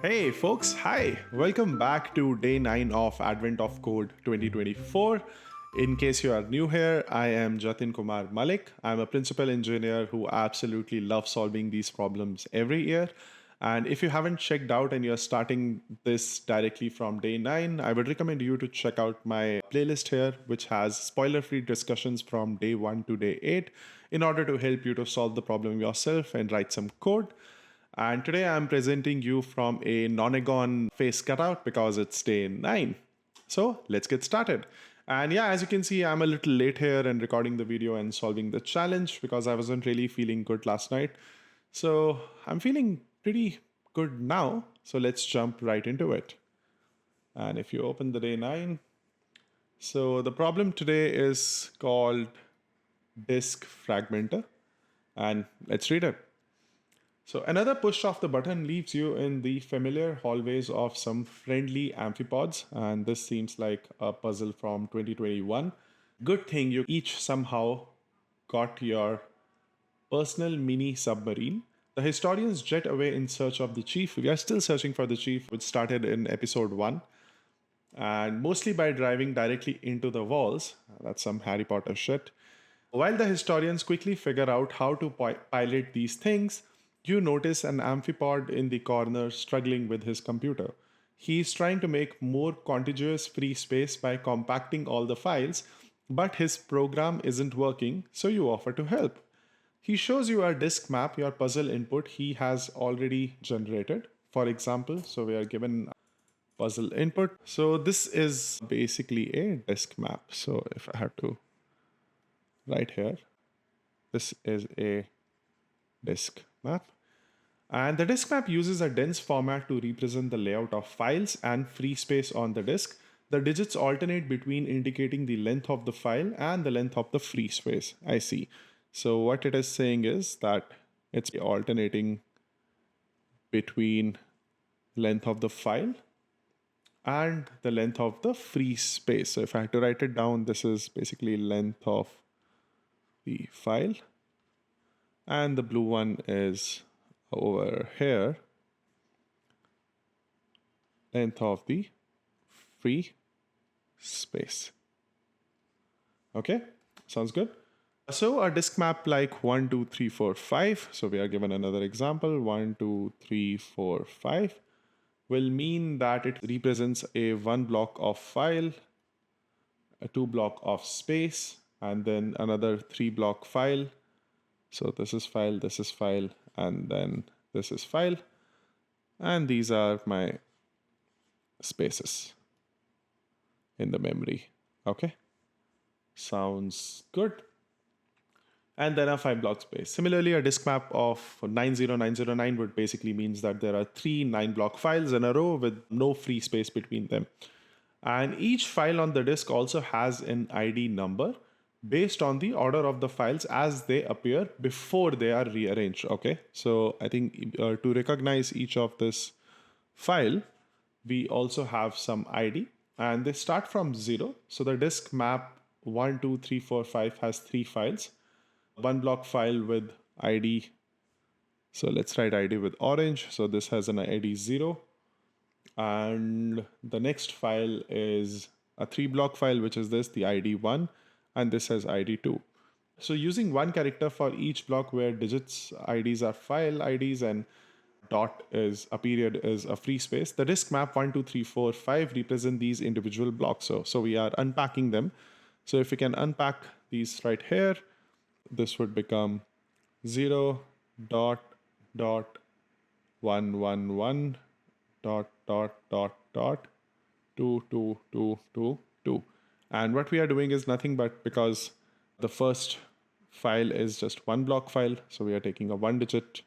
Hey folks, hi! Welcome back to day 9 of Advent of Code 2024. In case you are new here, I am Jatin Kumar Malik. I'm a principal engineer who absolutely loves solving these problems every year. And if you haven't checked out and you're starting this directly from day 9, I would recommend you to check out my playlist here, which has spoiler free discussions from day 1 to day 8 in order to help you to solve the problem yourself and write some code. And today I'm presenting you from a nonagon face cutout because it's day 9. So let's get started. And yeah, as you can see, I'm a little late here and recording the video and solving the challenge because I wasn't really feeling good last night. So I'm feeling pretty good now. So let's jump right into it. And if you open the day 9, so the problem today is called Disk Fragmenter. And let's read it. So another push of the button leaves you in the familiar hallways of some friendly amphipods, and this seems like a puzzle from 2021. Good thing you each somehow got your personal mini submarine. The historians jet away in search of the chief. We are still searching for the chief, which started in episode 1, and mostly by driving directly into the walls. That's some Harry Potter shit. While the historians quickly figure out how to pilot these things, you notice an amphipod in the corner struggling with his computer. He's trying to make more contiguous free space by compacting all the files, but his program isn't working, so you offer to help. He shows you a disk map, your puzzle input he has already generated. For example, so we are given puzzle input. So this is basically a disk map. So if I have to write here, this is a disk map. And the disk map uses a dense format to represent the layout of files and free space on the disk. The digits alternate between indicating the length of the file and the length of the free space. I see. So what it is saying is that it's alternating between length of the file and the length of the free space. So if I had to write it down, this is basically length of the file, and the blue one is over here, length of the free space. Okay, sounds good. So a disk map like 1, 2, 3, 4, 5. So we are given another example, 1, 2, 3, 4, 5 will mean that it represents a 1 block of file, a 2 block of space, and then another 3 block file. So this is file, and then this is file. And these are my spaces in the memory. Okay, sounds good. And then a 5 block space. Similarly, a disk map of 90909 would basically means that there are 3 9 block files in a row with no free space between them. And each file on the disk also has an ID number based on the order of the files as they appear before they are rearranged. Okay, so I think to recognize each of this file, we also have some ID, and they start from 0. So the disk map 1, 2, 3, 4, 5 has 3 files. 1 block file with ID. So let's write ID with orange. So this has an ID 0. And the next file is a 3 block file, which is this, the ID 1. And this has ID 2. So using one character for each block where digits IDs are file IDs and dot is a period is a free space, the disk map 1, 2, 3, 4, 5 represent these individual blocks. So we are unpacking them. So if we can unpack these right here, this would become 0 dot dot 1 1 1 dot dot dot dot 2 2 2 2 2. And what we are doing is nothing but, because the first file is just 1 block file, so we are taking a 1 digit.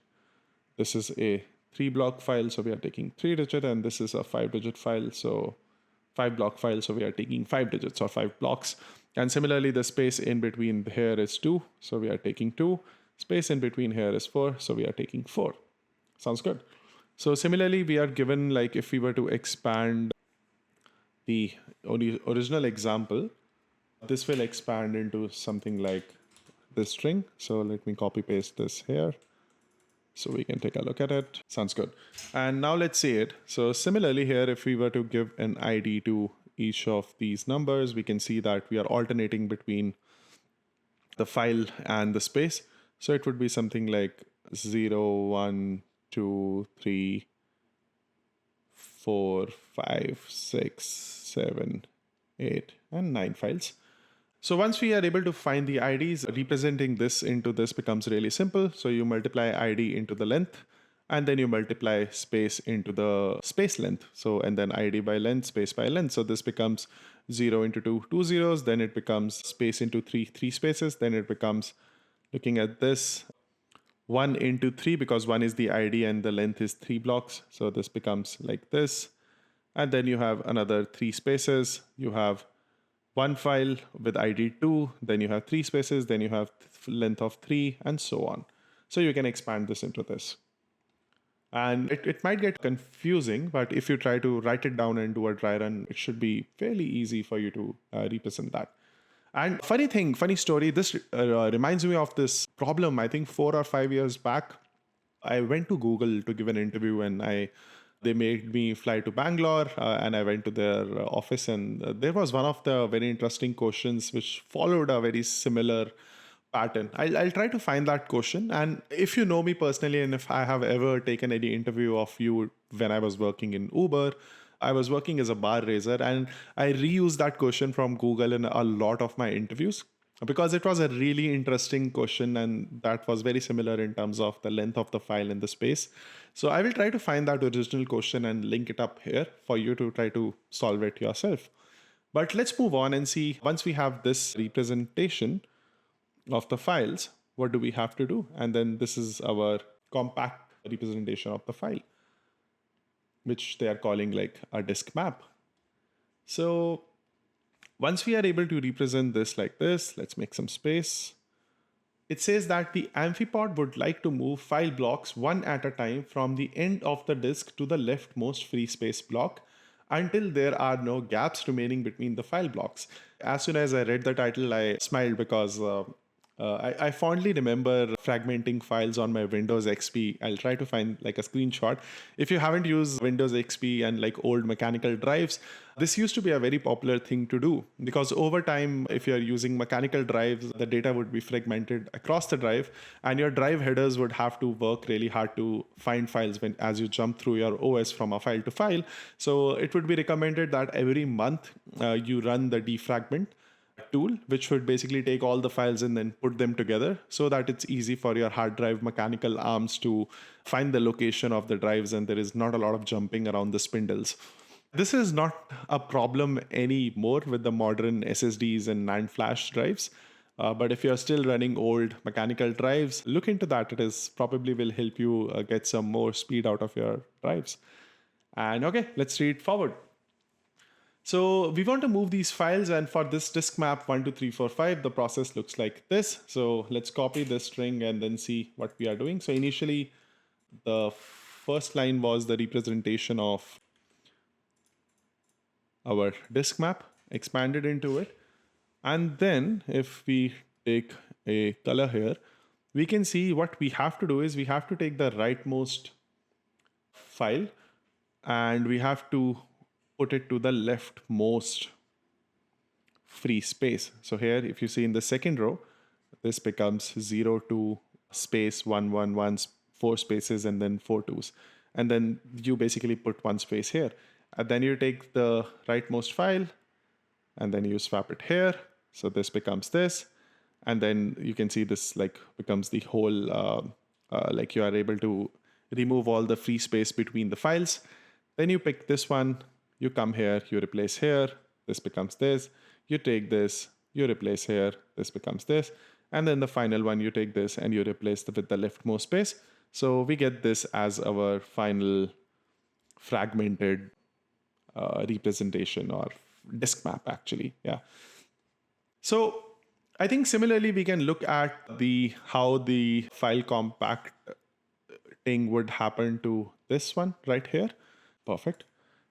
This is a 3 block file, so we are taking 3 digit, and this is a 5 digit file, so 5 block file, so we are taking 5 digits or 5 blocks. And similarly, the space in between here is 2, so we are taking 2. Space in between here is 4, so we are taking 4. Sounds good. So similarly, we are given, like, if we were to expand the original example, this will expand into something like this string. So let me copy paste this here. So we can take a look at it. Sounds good. And now let's see it. So similarly here, if we were to give an ID to each of these numbers, we can see that we are alternating between the file and the space. So it would be something like 0, 1, 2, 3, 4, 5, 6, 7, 8, and 9 files. So once we are able to find the IDs, representing this into this becomes really simple. So you multiply ID into the length, and then you multiply space into the space length. So, and then ID by length, space by length. So this becomes 0 into 2, 2 zeros. Then it becomes space into 3, 3 spaces. Then it becomes, looking at this, 1 into 3, because 1 is the ID and the length is 3 blocks. So this becomes like this. And then you have another 3 spaces. You have one file with ID 2, then you have 3 spaces, then you have length of 3, and so on. So you can expand this into this. And it might get confusing, but if you try to write it down and do a dry run, it should be fairly easy for you to represent that. And funny story, this reminds me of this problem. I think 4 or 5 years back, I went to Google to give an interview, and they made me fly to Bangalore, and I went to their office, and there was one of the very interesting questions which followed a very similar pattern. I'll try to find that question. And if you know me personally, and if I have ever taken any interview of you when I was working in Uber, I was working as a bar raiser, and I reused that question from Google in a lot of my interviews because it was a really interesting question, and that was very similar in terms of the length of the file and the space. So I will try to find that original question and link it up here for you to try to solve it yourself. But let's move on and see, once we have this representation of the files, what do we have to do? And then this is our compact representation of the file, which they are calling like a disk map. So once we are able to represent this like this, let's make some space. It says that the amphipod would like to move file blocks one at a time from the end of the disk to the leftmost free space block until there are no gaps remaining between the file blocks. As soon as I read the title, I smiled because I fondly remember fragmenting files on my Windows XP. I'll try to find like a screenshot. If you haven't used Windows XP and like old mechanical drives, this used to be a very popular thing to do, because over time, if you're using mechanical drives, the data would be fragmented across the drive, and your drive headers would have to work really hard to find files as you jump through your OS from a file to file. So it would be recommended that every month you run the defragment tool, which would basically take all the files and then put them together so that it's easy for your hard drive mechanical arms to find the location of the drives, and there is not a lot of jumping around the spindles. This is not a problem anymore with the modern SSDs and NAND flash drives. But if you're still running old mechanical drives, look into that. It is probably will help you get some more speed out of your drives. And okay, let's read forward. So we want to move these files, and for this disk map 1, 2, 3, 4, 5, the process looks like this. So let's copy this string and then see what we are doing. So initially, the first line was the representation of our disk map, expanded into it. And then if we take a color here, we can see what we have to do is we have to take the rightmost file and we have to put it to the leftmost free space. So here, if you see in the second row, this becomes 0, 2, space, 1, 1, 1, 4 spaces, and then 4 twos. And then you basically put 1 space here. And then you take the rightmost file and then you swap it here. So this becomes this. And then you can see this like becomes the whole, like you are able to remove all the free space between the files. Then you pick this one, you come here, you replace here, this becomes this. You take this, you replace here, this becomes this. And then the final one, you take this and you replace with the leftmost space. So we get this as our final fragmented representation or disk map actually. Yeah. So I think similarly, we can look at how the file compacting would happen to this one right here. Perfect.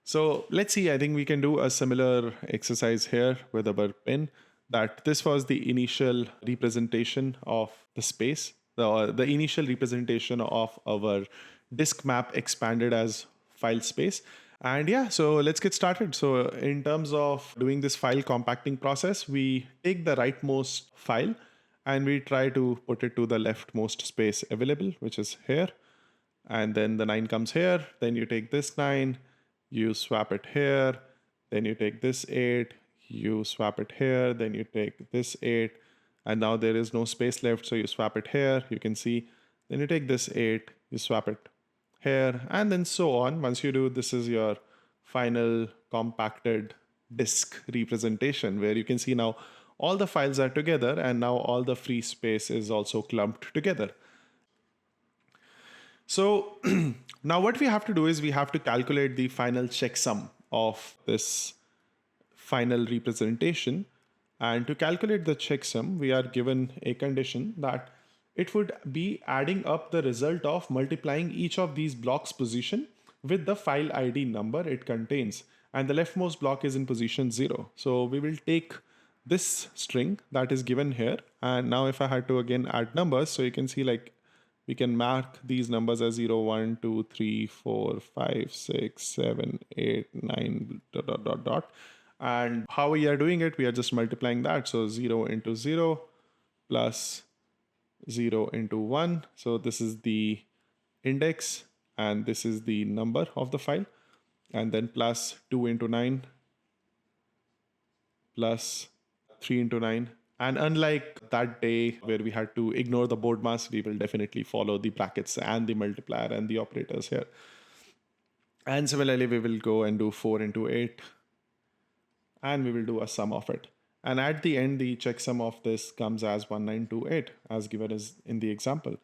So let's see, I think we can do a similar exercise here with our pin, that this was the initial representation of the space the initial representation of our disk map expanded as file space. And yeah, so let's get started. So in terms of doing this file compacting process, we take the rightmost file and we try to put it to the leftmost space available, which is here. And then the 9 comes here. Then you take this 9, you swap it here. Then you take this 8, you swap it here. Then you take this 8. And now there is no space left, so you swap it here. You can see. Then you take this 8, you swap it here, and then so on. Once you do, this is your final compacted disk representation, where you can see now all the files are together and now all the free space is also clumped together. So now what we have to do is we have to calculate the final checksum of this final representation. And to calculate the checksum, we are given a condition that it would be adding up the result of multiplying each of these blocks' position with the file ID number it contains. And the leftmost block is in position 0. So we will take this string that is given here. And now if I had to again add numbers, so you can see like we can mark these numbers as 0, 1, 2, 3, 4, 5, 6, 7, 8, 9, dot, dot, dot, dot. And how we are doing it, we are just multiplying that. So 0 into 0 plus 0 into 1. So this is the index and this is the number of the file. And then plus 2 into 9 plus 3 into 9. And unlike that day where we had to ignore the board mass, we will definitely follow the brackets and the multiplier and the operators here. And similarly, we will go and do 4 into 8. And we will do a sum of it. And at the end, the checksum of this comes as 1928, as given as in the example.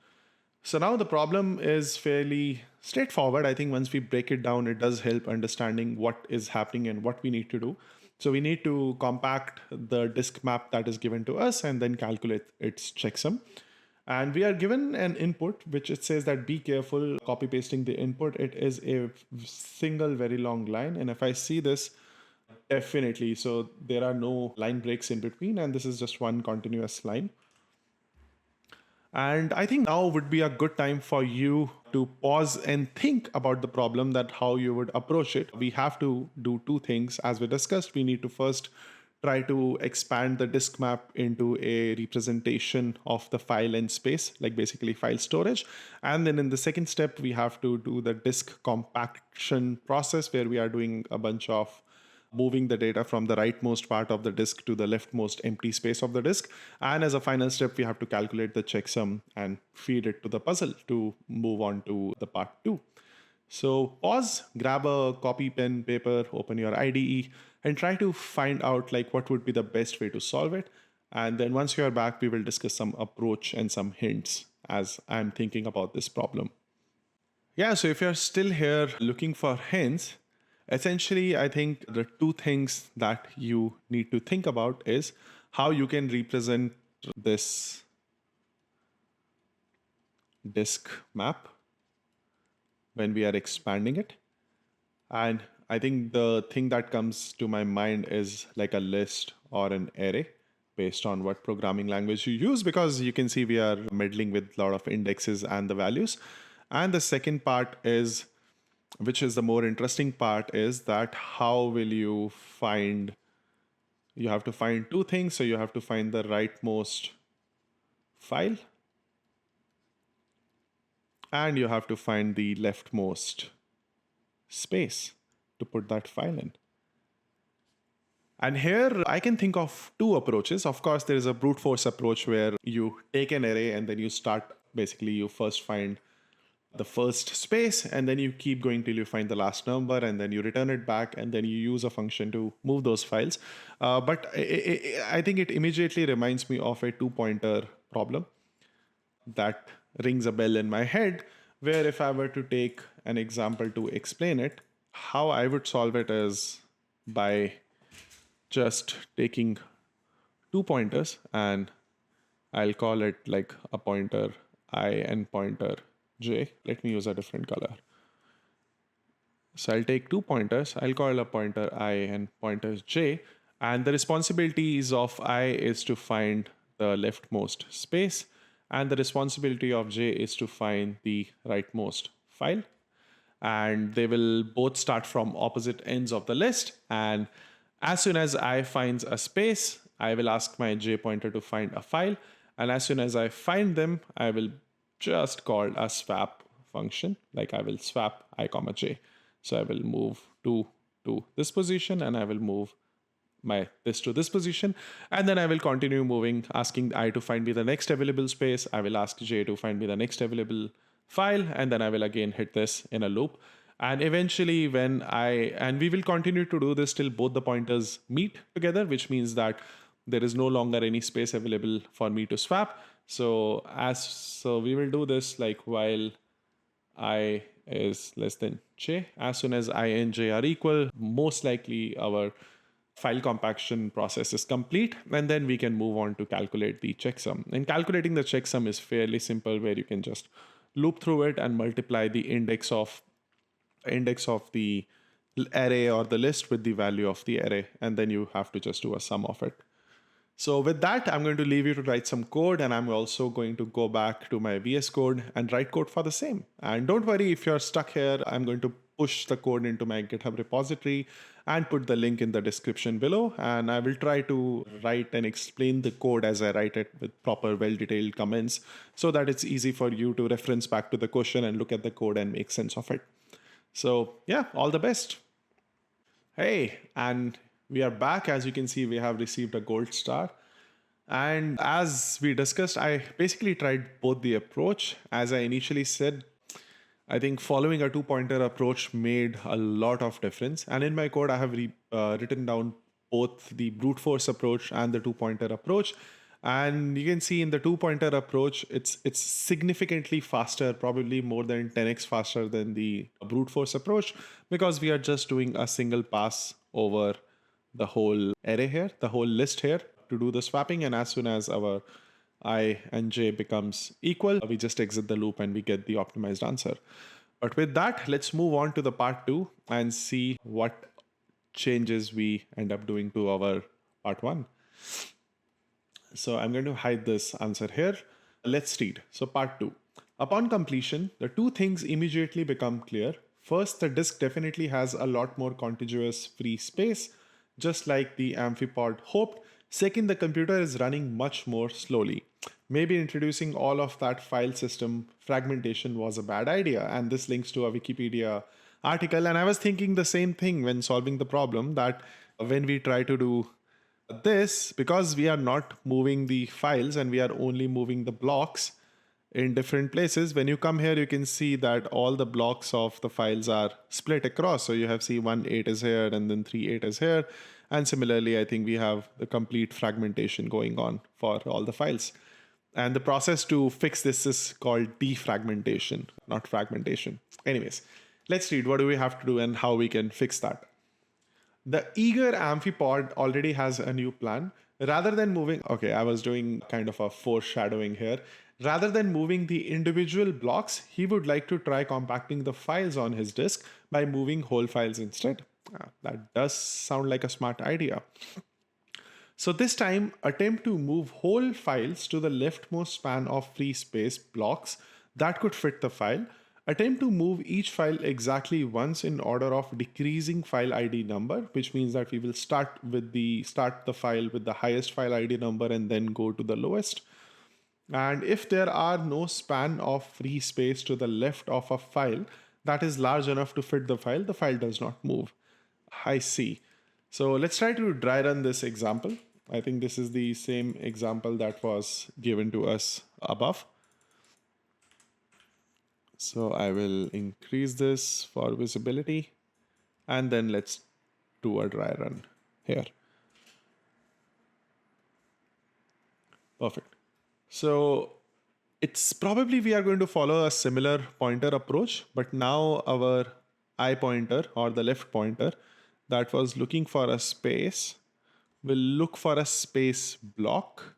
So now the problem is fairly straightforward. I think once we break it down, it does help understanding what is happening and what we need to do. So we need to compact the disk map that is given to us and then calculate its checksum. And we are given an input, which it says that be careful copy pasting the input. It is a single very long line. And if I see this, definitely. So there are no line breaks in between, and this is just one continuous line. And I think now would be a good time for you to pause and think about the problem, that how you would approach it. We have to do two things. As we discussed, we need to first try to expand the disk map into a representation of the file and space, like basically file storage. And then in the second step, we have to do the disk compaction process, where we are doing a bunch of moving the data from the rightmost part of the disk to the leftmost empty space of the disk. And as a final step, we have to calculate the checksum and feed it to the puzzle to move on to the part 2. So pause, grab a copy, pen, paper, open your IDE, and try to find out like what would be the best way to solve it. And then once you are back, we will discuss some approach and some hints as I'm thinking about this problem. Yeah, so if you're still here looking for hints, essentially, I think the two things that you need to think about is how you can represent this disk map when we are expanding it. And I think the thing that comes to my mind is like a list or an array based on what programming language you use, because you can see we are meddling with a lot of indexes and the values. And the second part is, which is the more interesting part, is that how will you find, you have to find two things. So you have to find the rightmost file and you have to find the leftmost space to put that file in. And here I can think of two approaches. Of course, there is a brute force approach where you take an array and then you start, basically you first find the first space and then you keep going till you find the last number and then you return it back and then you use a function to move those files. But I think it immediately reminds me of a two-pointer problem that rings a bell in my head, where if I were to take an example to explain it, how I would solve it is by just taking 2 pointers and I'll call it like a pointer I and pointer j. Let me use a different color. So I'll take 2 pointers, I'll call a pointer I and pointers j, and the responsibilities of I is to find the leftmost space and the responsibility of j is to find the rightmost file, and they will both start from opposite ends of the list. And as soon as I find a space, I will ask my j pointer to find a file, and as soon as I find them, I will just call a swap function, like I will swap I comma j. So I will move to this position, and I will move this to this position, and then I will continue moving, asking I to find me the next available space. I will ask j to find me the next available file, and then I will again hit this in a loop. And eventually and we will continue to do this till both the pointers meet together, which means that there is no longer any space available for me to swap. So we will do this like while I is less than j. As soon as I and j are equal, most likely our file compaction process is complete, and then we can move on to calculate the checksum. And calculating the checksum is fairly simple, where you can just loop through it and multiply the index of the array or the list with the value of the array, and then you have to just do a sum of it. So with that, I'm going to leave you to write some code, and I'm also going to go back to my VS Code and write code for the same. And don't worry if you're stuck here, I'm going to push the code into my GitHub repository and put the link in the description below. And I will try to write and explain the code as I write it with proper well-detailed comments, so that it's easy for you to reference back to the question and look at the code and make sense of it. So yeah, all the best. Hey, and we are back. As you can see, we have received a gold star. And as we discussed, I basically tried both the approach. As I initially said, I think following a two-pointer approach made a lot of difference. And in my code, I have written down both the brute force approach and the two-pointer approach. And you can see in the two-pointer approach, it's significantly faster, probably more than 10x faster than the brute force approach, because we are just doing a single pass over the whole array here, the whole list here, to do the swapping. And as soon as our I and j becomes equal, we just exit the loop and we get the optimized answer. But with that, let's move on to the part 2 and see what changes we end up doing to our part 1. So I'm going to hide this answer here. Let's read. So part 2. Upon completion, the two things immediately become clear. First, the disk definitely has a lot more contiguous free space, just like the amphipod hoped. Second, the computer is running much more slowly. Maybe introducing all of that file system fragmentation was a bad idea. And this links to a Wikipedia article. And I was thinking the same thing when solving the problem, that when we try to do this, because we are not moving the files and we are only moving the blocks in different places, when you come here, you can see that all the blocks of the files are split across. So you have C1.8 is here, and then 3.8 is here. And similarly, I think we have the complete fragmentation going on for all the files. And the process to fix this is called defragmentation, not fragmentation. Anyways, let's read what do we have to do and how we can fix that. The eager amphipod already has a new plan. Rather than moving, okay, I was doing kind of a foreshadowing here. Rather than moving the individual blocks, he would like to try compacting the files on his disk by moving whole files instead. That does sound like a smart idea. So this time, attempt to move whole files to the leftmost span of free space blocks that could fit the file. Attempt to move each file exactly once in order of decreasing file ID number, which means that we will start the file with the highest file ID number and then go to the lowest. And if there are no span of free space to the left of a file that is large enough to fit the file does not move. I see. So let's try to dry run this example. I think this is the same example that was given to us above. So I will increase this for visibility, and then let's do a dry run here. Perfect. So it's probably we are going to follow a similar pointer approach, but now our I pointer, or the left pointer that was looking for a space, will look for a space block.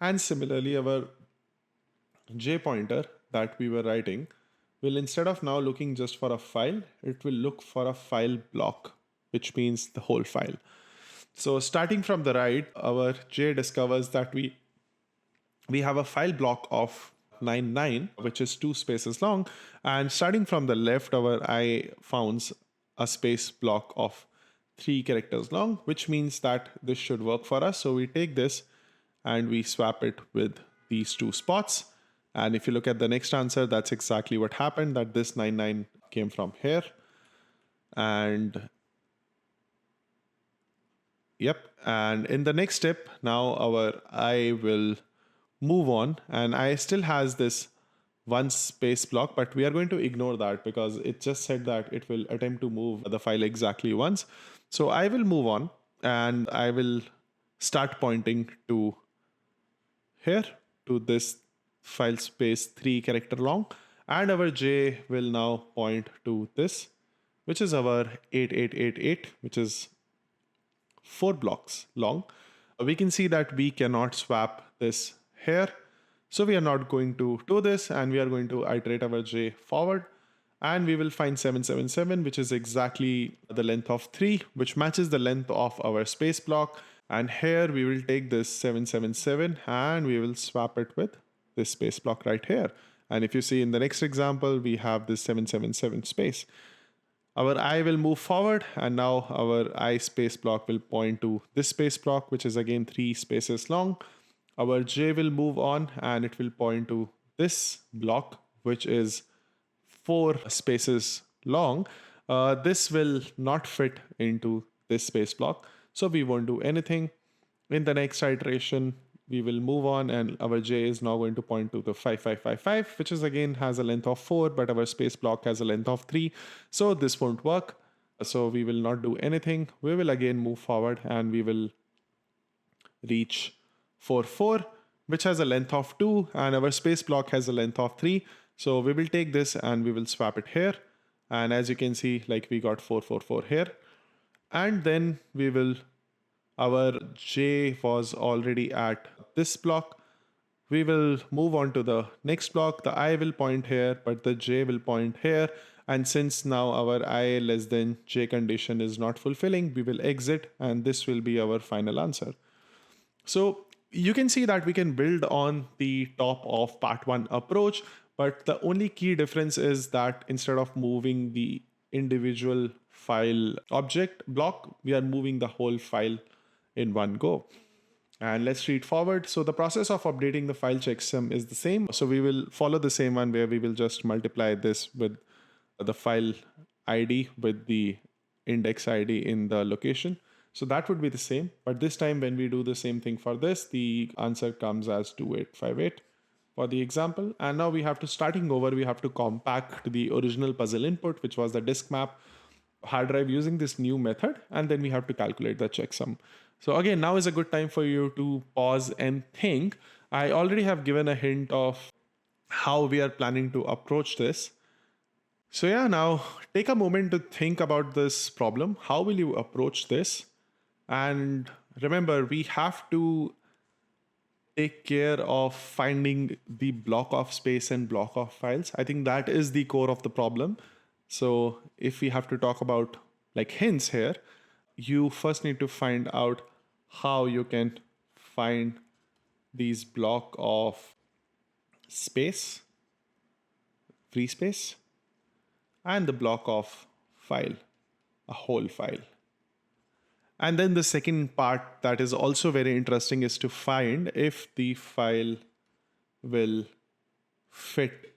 And similarly, our J pointer that we were writing will, instead of now looking just for a file, it will look for a file block, which means the whole file. So starting from the right, our J discovers that we we have a file block of 99, which is 2 spaces long. And starting from the left, our I founds a space block of 3 characters long, which means that this should work for us. So we take this and we swap it with these 2 spots. And if you look at the next answer, that's exactly what happened, that this 99 came from here. And yep. And in the next step, now our I will move on, and I still has this one space block, but we are going to ignore that because it just said that it will attempt to move the file exactly once. So I will move on and I will start pointing to here, to this file space 3 character long, and our J will now point to this, which is our 8888, which is 4 blocks long. We can see that we cannot swap this here. So we are not going to do this, and we are going to iterate our J forward, and we will find 777, which is exactly the length of 3, which matches the length of our space block. And here we will take this 777 and we will swap it with this space block right here. And if you see in the next example, we have this 777 space. Our I will move forward, and now our I space block will point to this space block, which is again 3 spaces long. Our J will move on and it will point to this block, which is 4 spaces long. This will not fit into this space block, so we won't do anything. In the next iteration, we will move on, and our J is now going to point to the 5555, which is again has a length of 4, but our space block has a length of 3. So this won't work. So we will not do anything. We will again move forward and we will reach 44, which has a length of 2, and our space block has a length of 3. So we will take this and we will swap it here. And as you can see, like we got 444 here. And then we will, our J was already at this block. We will move on to the next block. The I will point here, but the J will point here. And since now our I less than J condition is not fulfilling, we will exit, and this will be our final answer. So you can see that we can build on the top of part 1 approach, but the only key difference is that instead of moving the individual file object block, we are moving the whole file in one go. And let's read forward. So the process of updating the file checksum is the same. So we will follow the same one where we will just multiply this with the file ID with the index ID in the location. So that would be the same. But this time when we do the same thing for this, the answer comes as 2858 for the example. And now we have to, starting over, we have to compact the original puzzle input, which was the disk map hard drive, using this new method. And then we have to calculate the checksum. So again, now is a good time for you to pause and think. I already have given a hint of how we are planning to approach this. So yeah, now take a moment to think about this problem. How will you approach this? And remember, we have to take care of finding the block of space and block of files. I think that is the core of the problem. So if we have to talk about like hints here, you first need to find out how you can find these block of space, free space, and the block of file, a whole file. And then the second part that is also very interesting is to find if the file will fit,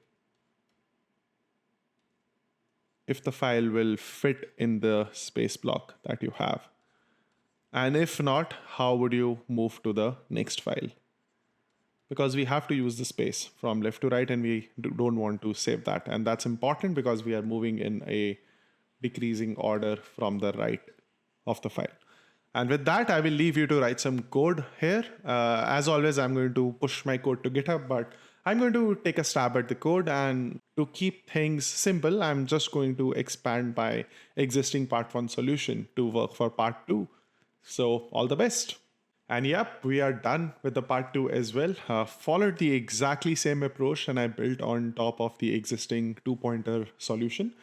if the file will fit in the space block that you have. And if not, how would you move to the next file? Because we have to use the space from left to right, and we don't want to save that. And that's important because we are moving in a decreasing order from the right of the file. And with that, I will leave you to write some code here. As always, I'm going to push my code to GitHub, but I'm going to take a stab at the code. And to keep things simple, I'm just going to expand my existing part 1 solution to work for part 2. So all the best. And yep, we are done with the part 2 as well. Followed the exactly same approach, and I built on top of the existing 2-pointer solution.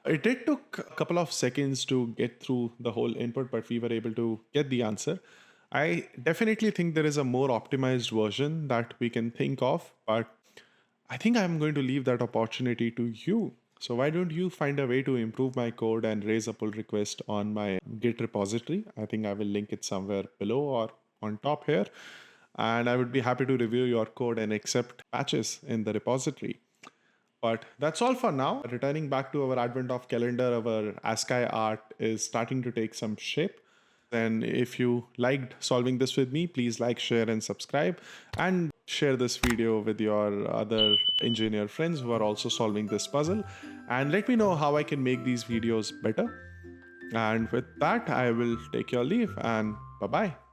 It did took a couple of seconds to get through the whole input, but we were able to get the answer. I definitely think there is a more optimized version that we can think of, but I think I'm going to leave that opportunity to you. So why don't you find a way to improve my code and raise a pull request on my Git repository? I think I will link it somewhere below or on top here. And I would be happy to review your code and accept patches in the repository. But that's all for now. Returning back to our Advent of Calendar, our ASCII art is starting to take some shape. And if you liked solving this with me, please like, share, and subscribe. And share this video with your other engineer friends who are also solving this puzzle. And let me know how I can make these videos better. And with that, I will take your leave and bye bye.